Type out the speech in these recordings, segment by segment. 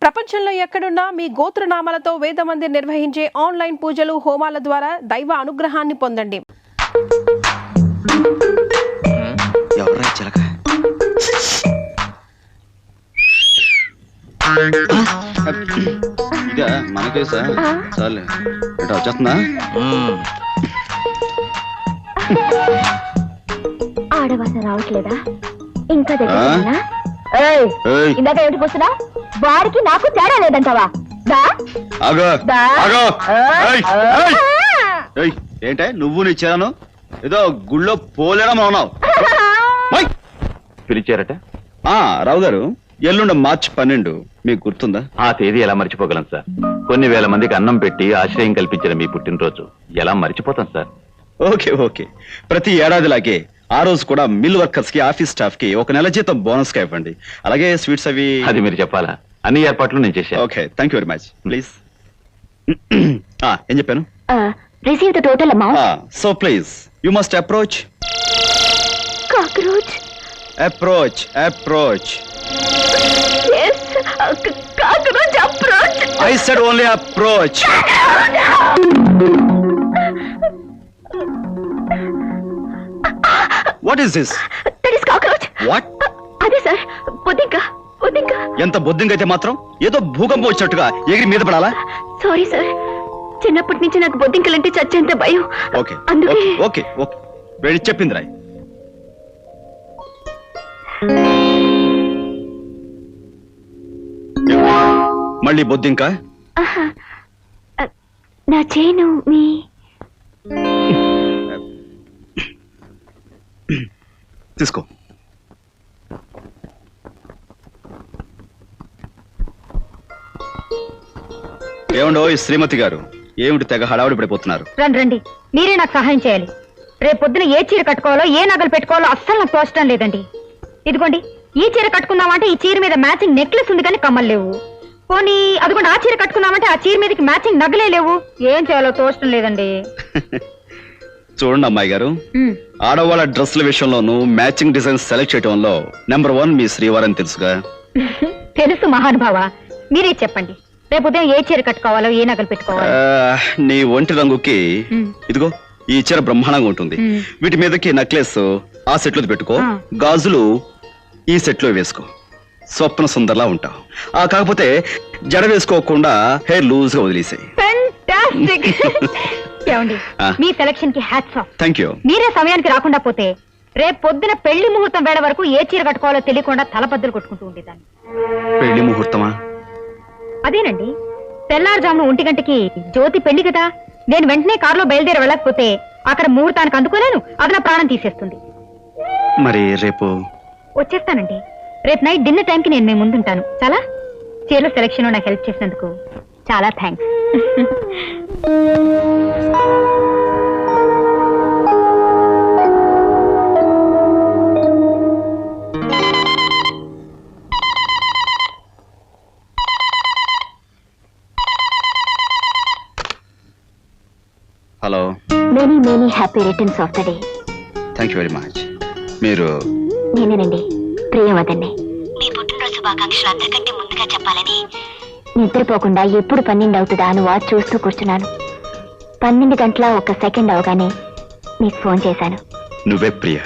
ప్రపంచంలో ఎక్కడున్నా మీ గోత్రనామాలతో వేదమందిర్ నిర్వహించే ఆన్లైన్ పూజలు హోమాల ద్వారా దైవ అనుగ్రహాన్ని పొందండి. మనకేసా చాలే వచ్చేస్తుందా? ఆడవాసన రావట్లేదా? ఇంకా ఇందాక ఏమిటి కూర్చున్నా? వాడికి నాకు తేడా లేదంటావా? ఏంటే నువ్వు నిచ్చాను ఏదో గుళ్ళో పోలేడం ఉన్నావు. పిలిచారట? రావు గారు, ఎల్లుండ మార్చి 12 మీకు గుర్తుందా? ఆ తేదీ ఎలా మర్చిపోగలం సార్? కొన్ని వేల మందికి అన్నం పెట్టి ఆశ్రయం కల్పించిన మీ పుట్టినరోజు ఎలా మర్చిపోతాం సార్? ఓకే ఓకే, ప్రతి ఏడాదిలాగే ఆ రోజు కూడా మిల్ వర్కర్స్ కి, ఆఫీస్ స్టాఫ్ కి 1 నెల జీతం బోనస్ గా ఇవ్వండి. అలాగే స్వీట్స్ అవి. అది మీరు చెప్పాలా? అన్ని ఏర్పాట్లు నేను చేశాను. Okay, thank you very much. Please. ఏం చెప్పాను? Receive the total amount. So please you must approach. Cockroach. Approach approach. yes cockroach approach. I said only approach. What is this? That is cockroach. What? అదే sir, బొద్దింక. ఎంత బొద్దింక అయితే మాత్రం ఏదో భూకంపం వచ్చినట్టుగా ఎగిరి మీద పడాలా? సారీ సార్, చిన్నప్పటి నుంచి నాకు బొద్దింకలంటే చచ్చేంత భయం. ఓకే అందుకే. ఓకే ఓకే, వెళ్ళి చెప్పింది రాయ్. మళ్ళీ బొద్దింక? నా చేను మీ తీసుకో. ఏమండో ఈ శ్రీమతి గారు, ఏమిటి తెగ హడావుడి పడిపోతున్నారు? రండి, మీరే నాకు సహాయం చేయాలి. రేపు పొద్దున ఏ చీర కట్టుకోవాలో, ఏ నగలు పెట్టుకోవాలో అస్సలు నాకు తోచడం లేదండి. ఇదిగోండి, ఈ చీర కట్టుకుందామంటే ఈ చీర మీద మ్యాచింగ్ నెక్లెస్ ఉంది కానీ కమ్మలు లేవు. పోనీ అదిగోండి, ఆ చీర కట్టుకుందామంటే ఆ చీర మీదకి మ్యాచింగ్ నగలే లేవు. ఏం చేయాలో తోచడం లేదండి. చూడండి అమ్మాయి గారు, ఆడవాళ్ళ డ్రెస్ల విషయంలోనూ మ్యాచింగ్ డిజైన్ సెలెక్ట్ చేయడంలో నెంబర్ 1 మీ శ్రీవారని తెలుసుగా. తెలుసు మహానుభావ, మీరే చెప్పండి. రేపు ఉదయం ఏ చీర కట్టుకోవాలో, ఏ నగలు పెట్టుకోవాలో. నీ ఒంటి రంగుకి ఇదిగో ఈ చీర బ్రహ్మాండంగా ఉంటుంది. వీటి మీదకి నెక్లెస్ ఆ సెట్ లో పెట్టుకో, గాజులు ఈ సెట్ లో వేసుకో, స్వప్న సుందర్లా ఉంటావు. కాకపోతే జడ వేసుకోకుండా హెయిర్ లూజ్ గా వదిలేసాయి. మీ సెలక్షన్ కి హ్యాట్స్ ఆఫ్. Thank you. మీరే సమయానికి రాకుండా పోతే రేపు పొద్దున పెళ్లి ముహూర్తం వేళ వరకు ఏ చీర కట్టుకోవాలో తెలియకుండా తలపద్దలు కొట్టుకుంటూ ఉండేదాన్ని. పెళ్లి ముహూర్తమా? అదేనండి, తెల్లారుజామున 1 గంటకి జ్యోతి పెళ్లి కదా. నేను వెంటనే కారులో బయలుదేరి వెళ్ళకపోతే అక్కడ ముహూర్తానికి అందుకోలేను, అది నా ప్రాణం తీసేస్తుంది. మరి రేపు వచ్చేస్తానండి. రేపు నైట్ డిన్నర్ టైంకి నేను మీ ముందుంటాను. చాలా చీరల సెలక్షన్ లో నాకు హెల్ప్ చేసినందుకు చాలా thanks. Hello. Many happy returns of the day. Thank you very much. మీరు? నేనేనండి, ప్రియవదన్ని. మీ పుట్టినరోజు శుభాకాంక్షలు అందరికంటే ముందుగా చెప్పాలని నిద్రపోకుండా ఎప్పుడు 12 అవుతుందా అని వాచ్ చూస్తూ కూర్చున్నాను. 12 గంటల 1 సెకండ్ అవగానే మీకు ఫోన్ చేశాను. నువ్వే ప్రియ.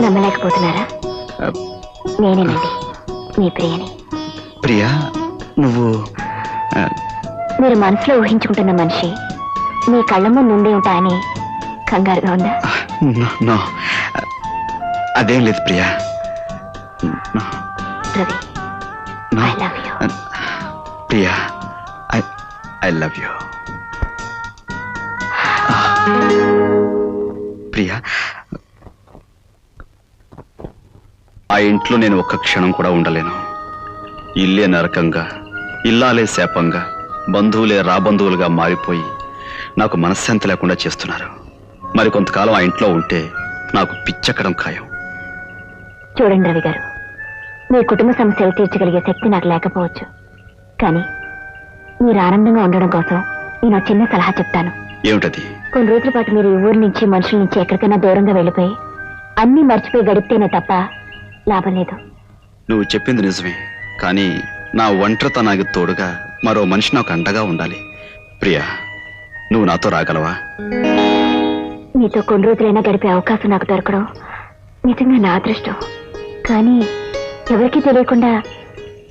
నమ్మలేకపోతున్నారా? నేనేనండి, మీ ప్రియని. ప్రియా, నువ్వు? మీరు మనసులో ఊహించుకుంటున్న మనిషి మీ కళ్ళ ముందు ఉండే ఉంటా అని కంగారుగా ఉందా? అదేం లేదు Priya. Ravi No. I love you. Priya, I love you. Priya, ఆ ఇంట్లో నేను ఒక్క క్షణం కూడా ఉండలేను. ఇల్లే నరకంగా, ఇల్లాలే శాపంగా, బంధువులే రాబంధువులుగా మారిపోయి నాకు మనశ్శాంతి లేకుండా చేస్తున్నారు. మరి కొంతకాలం ఆ ఇంట్లో ఉంటే నాకు పిచ్చెక్కడం ఖాయం. చూడండి రవి గారు, మీ కుటుంబ సమస్యలు తీర్చగలిగే శక్తి నాకు లేకపోవచ్చు, కానీ మీరు ఆనందంగా ఉండడం కోసం నేను ఒక చిన్న సలహా చెప్తాను. ఏమిటది? కొన్ని రోజుల పాటు మీరు ఈ ఊరి నుంచి మనుషుల నుంచి ఎక్కడికైనా దూరంగా వెళ్ళిపోయి అన్నీ మర్చిపోయి గడిపితేనే తప్ప లాభం లేదు. నువ్వు చెప్పింది నిజమే, కానీ నా ఒంటరితనానికి తోడుగా మరో మనిషి నాకు అండగా ఉండాలి. ప్రియా, నువ్వు నాతో రాగలవా? మీతో కొన్ని రోజులైనా గడిపే అవకాశం నాకు దొరకడం నిజంగా నా అదృష్టం, కానీ ఎవరికీ తెలియకుండా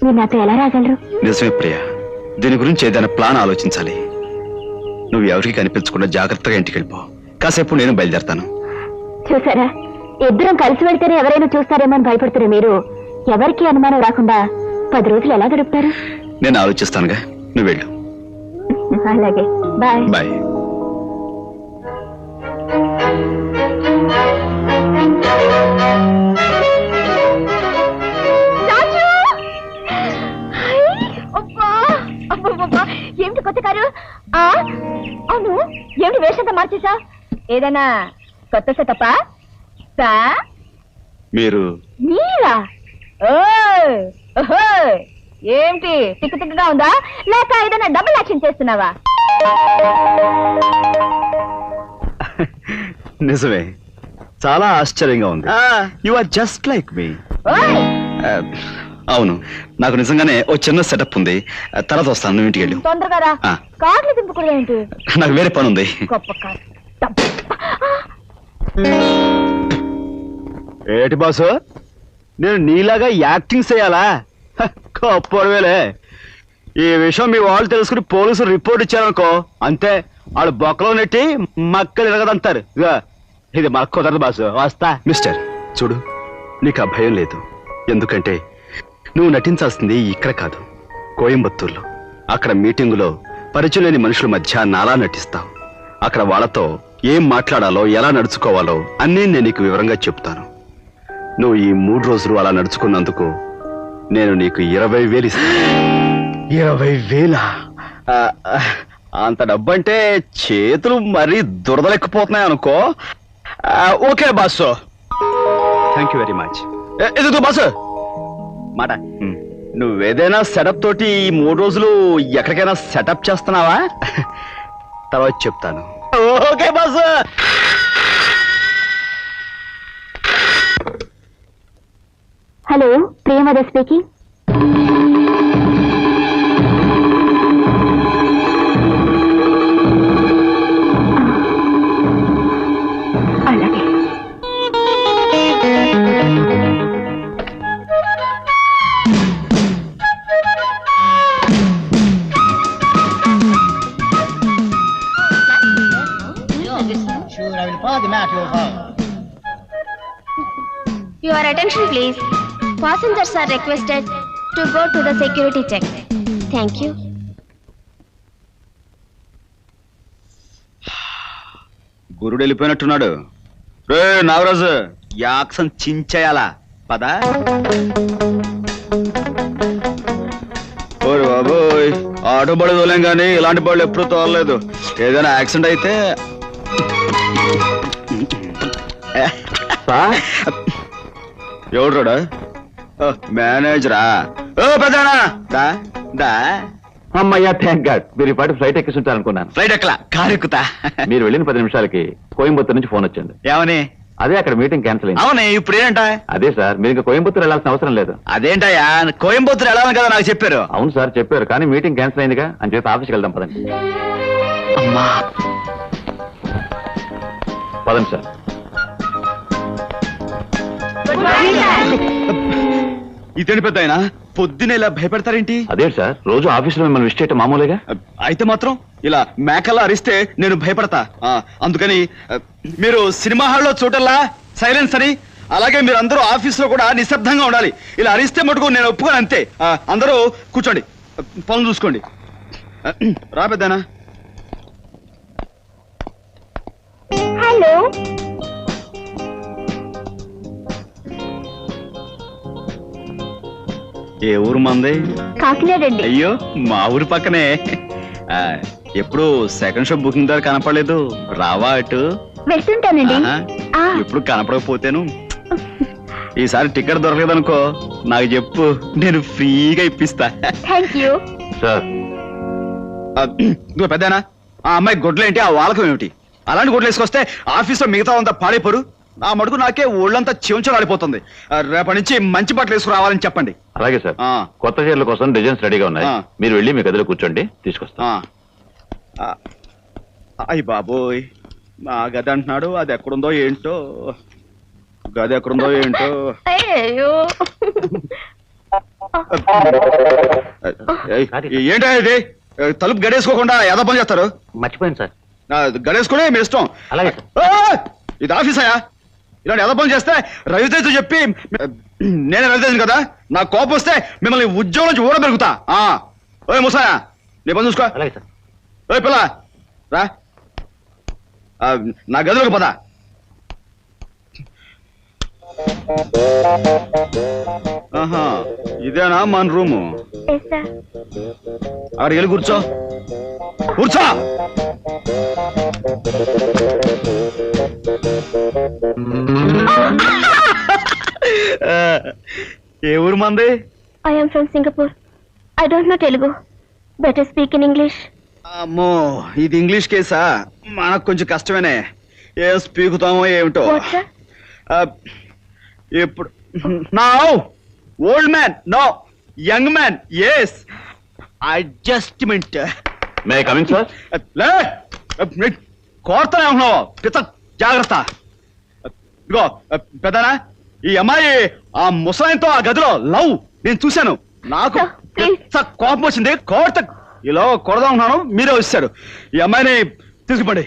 మీరు నాతో ఎలా రాగలరు? నిజమే ప్రియా, దీని గురించి ఏదైనా ప్లాన్ ఆలోచించాలి. నువ్వు ఎవరికి కనిపించకుండా జాగ్రత్తగా ఇంటికి వెళ్ళిపో. కాసేపు నేను బయలుదేరతాను. చూసారా, ఇద్దరం కలిసి వెళ్తేనే ఎవరైనా చూస్తారేమో అని భయపడుతున్నారు మీరు. ఎవరికి అనుమానం రాకుండా 10 రోజులు ఎలా గడుపుతారు? నేను ఆలోచిస్తానుగా, నువ్వు వెళ్ళు. అలాగే, బాయ్. బాయ్. ఏమిటి కొత్త కారు? అవును, ఏమిటి వేషంతా మార్చేసా? ఏదైనా కొత్త సెటప్పా? మీరు మీరా? ఓహో, ఏమిటి తిక్కు తిక్కుగా ఉందా, లేక ఏదైనా డబుల్ యాక్షన్ చేస్తున్నావా? నిజమే, చాలా ఆశ్చర్యంగా ఉంది. యు ఆర్ జస్ట్ లైక్ మీ. ఓయ్, అవును, నాకు నిజంగానే ఓ చిన్న సెటప్ ఉంది. తర్వాత వస్తాను, నువ్వు ఇంటికి వెళ్ళు. తొందరగా రా. ఆ. కార్లు దింపుకూడదు ఏంటి? నాకు వేరే పని ఉంది. గొప్ప కారు. ఏటి బాసు, నేను నీలాగా యాక్టింగ్ చేయాలా? గొప్పవేలే. ఈ విషయం మీ వాళ్ళు తెలుసుకుని పోలీసులు రిపోర్ట్ ఇచ్చారనుకో, అంతే, వాళ్ళు బొక్కలో నెట్టి మక్కలు ఎరగదంటారు. ఇది మాకు కుదరదు బాసు, వస్తా. మిస్టర్, చూడు, నీకు ఆ భయం లేదు. ఎందుకంటే నువ్వు నటించాల్సింది ఇక్కడ కాదు, కోయంబత్తూర్లో. అక్కడ మీటింగులో పరిచయం లేని మనుషుల మధ్య నాలా నటిస్తావు. అక్కడ వాళ్ళతో ఏం మాట్లాడాలో, ఎలా నడుచుకోవాలో అన్నీ నేను నీకు వివరంగా చెప్తాను. నువ్వు ఈ 3 రోజులు అలా నడుచుకున్నందుకు నేను నీకు 20,000 ఇస్తాను. 20,000? అంత డబ్బంటే చేతులు మరీ దురదలెక్కిపోతున్నాయి అనుకో. Okay boss, thank you very much. ఎదుగు బాసు మాట, నువ్వేదైనా సెటప్ తోటి ఈ 3 రోజులు ఎక్కడికైనా సెటప్ చేస్తున్నావా? తర్వాత చెప్తాను. Okay boss. Hello, Priyamada speaking. అలాగే. Sure, I will pour the mat your home. Your attention please. Passengers are requested to go to the security check. Thank you. గురుడు వెళ్ళిపోయినట్టున్నాడు. రే నాగరాజు, యాక్షన్ చించేయాలా? పదా. ఓరి బాబోయ్, ఆటో బడి తోలేం కానీ ఇలాంటి బళ్ళు ఎప్పుడు తోలలేదు. ఏదైనా యాక్సిడెంట్ అయితే ఎవడు మేనేజరా? ఓ పెద్దనా, దా దా. అమ్మయ్యా, థ్యాంక్ గాడ్. మీరు ఈ పాటి ఫ్లైట్ ఎక్కిస్తుంటారు అనుకున్నాను. ఫ్లైట్ ఎక్కలా, కారు ఎక్కుతా. మీరు వెళ్ళిన 10 నిమిషాలకి కోయంబత్తూర్ నుంచి ఫోన్ వచ్చింది. ఏమని? అదే అక్కడ మీటింగ్ క్యాన్సిల్ అయింది. అవునే, ఇప్పుడు ఏంట? అదే సార్, మీరు ఇంకా కోయంబత్తూర్ వెళ్ళాల్సిన అవసరం లేదు. అదేంటయ్యా, కోయంబత్తూర్ వెళ్ళాలని కదా నాకు చెప్పారు. అవును సార్ చెప్పారు, కానీ మీటింగ్ క్యాన్సిల్ అయిందిగా, అని చెప్పి ఆఫీస్కి వెళ్దాం పదండి. అమ్మా, పదండి సార్. ఇదేంటి పెద్ద ఆయన, పొద్దున ఇలా భయపెడతారేంటి? అదే సార్, రోజు ఆఫీసులో మిమ్మల్ని విష్ చేయటం మామూలుగా. అయితే మాత్రం ఇలా మేకల్లా అరిస్తే నేను భయపడతా. అందుకని మీరు సినిమా హాల్లో చూడల్లా సైలెన్స్ అని అలాగే మీరు అందరూ ఆఫీసులో కూడా నిశ్శబ్దంగా ఉండాలి. ఇలా అరిస్తే మటుకు నేను ఒప్పుకోను అంతే. అందరూ కూర్చోండి, పనులు చూసుకోండి. రా పెద్దనా. హలో, ఏ ఊరు మంది? కాకినాడ అండి. అయ్యో మా ఊరి పక్కనే. ఎప్పుడు సెకండ్ షో బుకింగ్ ద్వారా కనపడలేదు. రావా అటు? వెళ్తుంటానండి. ఆహా, ఎప్పుడు కనపడకపోతేను. ఈసారి టికెట్ దొరకలేదనుకో నాకు చెప్పు, నేను ఫ్రీగా ఇప్పిస్తా. Thank you. సార్ ఇదిగో పెద్దనా, ఆ అమ్మాయి గొడ్లేంటి, ఆ వాలకం ఏమిటి? అలాంటి గొడ్లు వేసుకొస్తే ఆఫీస్లో మిగతా అంతా పాడైపోరు. ఆ మటుకు నాకే ఒళ్ళంతా చెంచలాడిపోతుంది. రేపటి నుంచి మంచి బట్టలు వేసుకురావాలని చెప్పండి. అలాగే సార్. ఆ. కొత్త చీరల కోసం డిజైన్స్ రెడీగా ఉన్నాయి. ఆ. మీరు వెళ్ళి మీ గదిలో కూర్చోండి, తీసుకొస్తాం. అయ్యి బాబోయ్, నా గది అంటున్నాడు. అది ఎక్కడుందో ఏంటో, గది ఎక్కడుందో ఏంటో. అయ్యో, ఏంటో ఇది, తలుపు గడేసుకోకుండా ఏదో పని చేస్తారు. మర్చిపోయింది సార్. గడేసుకునే మీ ఇష్టం. అలాగే సార్. ఇది ఆఫీసయా? ఇలాంటి ఏదో పని చేస్తే రవితేజ చెప్పి, నేనే రవితేజను కదా, నాకు కోపం వస్తే మిమ్మల్ని ఉద్యోగం నుంచి ఊర పెరుగుతా. ఓయ్ ముసాయా, నీ పని చూసుకో. అలాగే సార్. ఓయ్ పిల్ల రా, నా గదిలోకి పద. ఆహా, ఇదేనా మన రూము? అక్కడికి వెళ్ళి కూర్చో, కూర్చో. ఏ ఊరు మంది? I am from Singapore. I don't know Telugu. Better speak in English. అమ్మో, ఇది ఇంగ్లీష్ కేసా? మనకు కొంచెం కష్టమేనే. ఏం స్పీకుతామో ఏమిటో. What, sir? ఇప్పుడు now old man, no young man. Yes, adjustment. May coming sir. కోరతానే ఉంటున్నావు, పిత జాగ్రత్త. ఇగో పెద్దనా, ఈ అమ్మాయి ఆ ముసలాయనతో ఆ గదిలో లవ్ నేను చూశాను. నాకు పిచ్చ కోపం వచ్చింది. కోరత ఇలా కొడదాం ఉన్నాను, మీరే వచ్చారు. ఈ అమ్మాయిని తీసుకుపండి.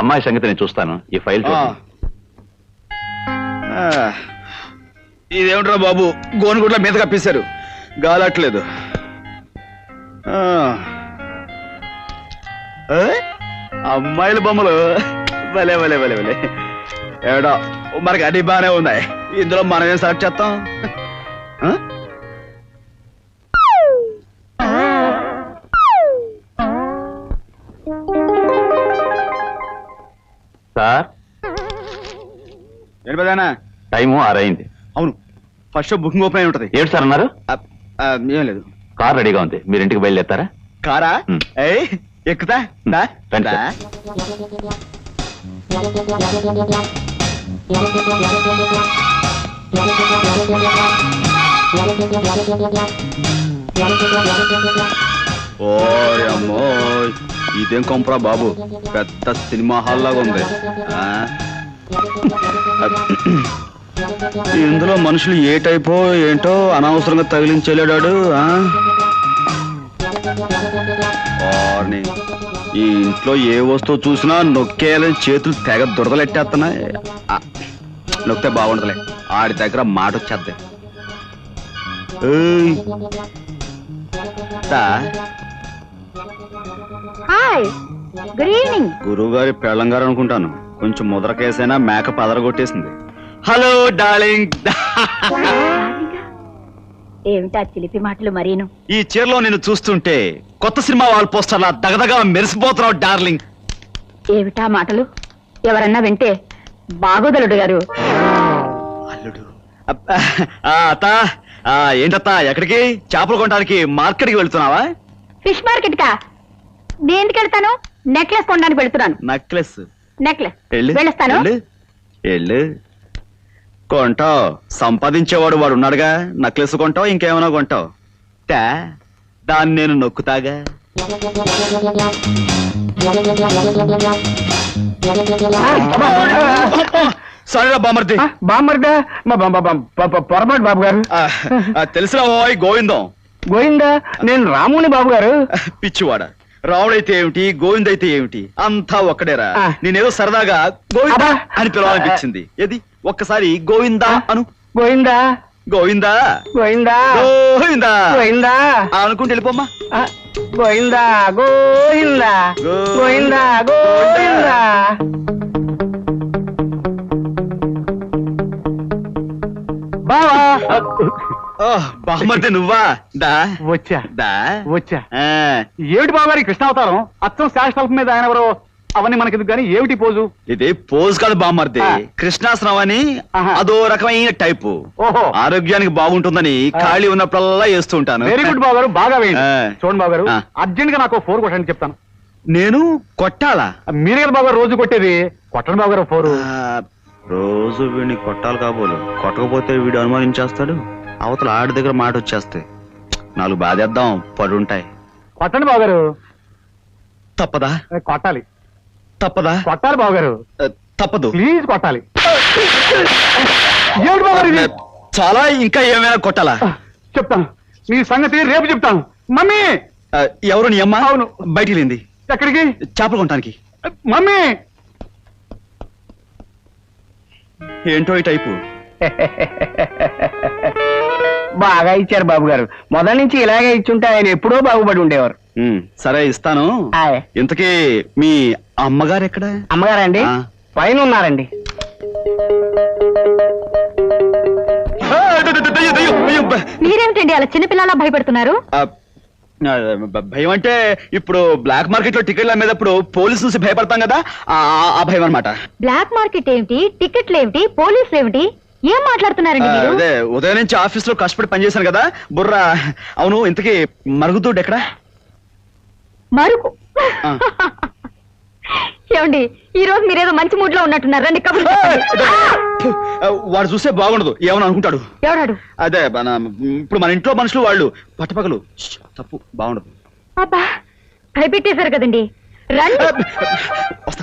అమ్మాయి సంగతి నేను చూస్తాను. ఈ ఫైల్ చూడండి. ఇదేమిట్రా బాబు, గోనుగుడ్ల మీద కప్పేశారు, గాలట్లేదు. అమ్మాయిల బొమ్మలు భలే భలే భలే భలే. ఏడో మనకి అన్ని బాగానే ఉన్నాయి, ఇందులో మనం ఏం సెలెక్ట్ చేస్తాం? సార్, ఏంటి పెదానా? టైము 6 అయింది. అవును, ఫస్ట్ షో బుకింగ్ ఓపెన్ అయి ఉంటది. ఏడు సార్ అన్నారు? ఏం లేదు. కార్ రెడీగా ఉంది, మీరు ఇంటికి బయలుదేరతారా? కారా? ఏయ్ ఎక్కుతా. రండి సార్. ఓయ్ అమ్మో, ఇదేం కొంపరా బాబు, పెద్ద సినిమా హాల్ లాగా ఉంది. ఇందులో మనుషులు ఏ టైపో ఏంటో అనవసరంగా తగిలించలేడాడు. ఈ ఇంట్లో ఏ వస్తువు చూసినా నొక్కేయాలని చేతులు తెగ దురదలెట్టేస్తున్నాయి. నొక్కితే బాగుండదులే, ఆడి దగ్గర మాట వచ్చేద్ది. Hi, good evening. గురువు గారి పెళ్ళంగారు అనుకుంటాను, కొంచెం ముద్ర కేసైనా మేకప్ అదరగొట్టేసింది. Hello darling. ఏమిటా చిలిపి మాటలు మరీను? ఈ చీరలో నేను చూస్తుంటే కొత్త సినిమా వాల్ పోస్టర్లా దగదగా మెరిసిపోతున్నావు డార్లింగ్. ఏమిటా మాటలు? ఎవరన్నా వింటే బాగోదలుడు గారు. అల్లుడు. అత్తా, ఏంటత్తా, ఎక్కడికి? చేపలు కొనడానికి మార్కెట్కి వెళ్తున్నావా? ఫిష్ మార్కెట్ కా? దేనికి వెళ్తాను? నెక్లెస్ కొనడానికి వెళ్తున్నాను. నెక్లెస్? నెక్లెస్ వెళ్ళు, వెళ్ళొస్తాను. వెళ్ళు, వెళ్ళు. కొంటావు, సంపాదించేవాడు వాడు ఉన్నాడుగా. నెక్లెస్ కొంటావు, ఇంకేమైనా కొంటావు. దాన్ని నేను నొక్కుతాగా. సరేరా బామర్ది. బామ్మర్దా? పొరపాటు బాబు గారు. తెలిసిన ఓయ్ గోవిందం. గోవిందా? నేను రాముని బాబు గారు. పిచ్చివాడ, రావుడైతే ఏమిటి, గోవింద్ అయితే ఏమిటి, అంతా ఒక్కడేరా. ఆ. నేనేదో సరదాగా గోవింద అబ్బా. అని పిలవాలనిపించింది. ఏది ఒక్కసారి గోవిందా అను. గోయిందా గోవిందా గోయిందా గోవిందా గోయిందా అనుకుంటూ వెళ్ళిపోమ్మా. ఆ, గోయిందా గోయిందా గోయిందా గోయిందా. బావా బామ్మర్ది నువ్వా? దా వచ్చా దా వచ్చా. ఆ, ఏమిటి బావగారి కృష్ణావతారం? అచ్చం శాశ్వతం మీద ఆయన ఎవరో అవన్నీ మనకెందుకు కానీ ఏమిటి పోజు? ఇది పోజ్ కాదు బామ్మర్ది, ఆ. కృష్ణాసనం అని ఆహా. అదో రకమైన టైపు. ఓహో ఆరోగ్యానికి బాగుంటుందని ఖాళీ ఉన్నప్పుడల్లా వేస్తూ ఉంటాను. వెరీ గుడ్ బావగారు, బాగా వేయండి. ఆ. చూడండి బావగారు, ఆ. అర్జెంట్ గా నాకు 4 కొట్టండి చెప్తాను. నేను కొట్టాలా? మీరే కదా బావగారు రోజు కొట్టేది, కొట్టండి బావగారు 4. ఆ, రోజు వీడిని కొట్టాలి కాబోలు. కొట్టకపోతే వీడు అనుమానించేస్తాడు, అవతల ఆడి దగ్గర మాట వచ్చేస్తాయి. 4 బాధేద్దాం, పడుంటాయి. కొట్టండి బావగారు. తప్పదా? కొట్టాలి తప్పదా? కొట్టాలి బావగారు, ఆ, తప్పదు. ప్లీజ్ కొట్టాలి. ఏమిటి బావగారు ఇది? చాలా ఇంకా ఏమైనా కొట్టాలా? చెప్తాను, మీ సంగతి రేపు చెప్తాను. మమ్మీ ఆ, ఎవరు నీ అమ్మ? అవును. బయటికి వెళ్ళింది ఎక్కడికి? చేపలు కొనటానికి. మమ్మీ ఏంటో ఈ టైపు. బాగా ఇచ్చారు బాబు గారు. మొదటి నుంచి ఇలాగే ఇచ్చుంటే ఆయన ఎప్పుడో బాగుపడి ఉండేవారు. సరే ఇస్తాను. ఆయ్. ఇంతకీ మీ అమ్మగారు ఎక్కడ? అమ్మగారండి ఆ. పైన ఉన్నారండి. ఆ, దయ్యం, దయ్యం, దయ్యం. మీరేమిటండి అలా చిన్నపిల్లలా భయపడుతున్నారు? ఆ, ఆ, భయం అంటే ఇప్పుడు బ్లాక్ మార్కెట్ లో టికెట్లు అమ్మేటప్పుడు పోలీసు నుంచి భయపడతాం కదా, ఆ భయం అన్నమాట. బ్లాక్ మార్కెట్ ఏమిటి, టికెట్లు ఏమిటి, పోలీసులు ఏమిటి, ఏం మాట్లాడుతున్నారండి మీరు? అదే ఉదయం నుంచి ఆఫీస్ లో కష్టపడి పనిచేశాను కదా బుర్ర. అవును, ఇంతకీ మరుగుదొడ్డు ఎక్కడ? మరుపు. ఆ. ఏమండి, ఈ రోజు మీరేదో మంచి మూడ్ లో ఉన్నట్టున్నారు, రండి కబుర్లు చెప్పండి. వాడు చూస్తే బాగుండదు, ఏమని అనుకుంటాడు. ఎవడాడు? అదే ఇప్పుడు మన ఇంట్లో మనుషులు వాళ్ళు పట్టపగలు. తప్పు, బాగుండదు. అబ్బా భయపెట్టేశారు కదండి, రండి. వస్తా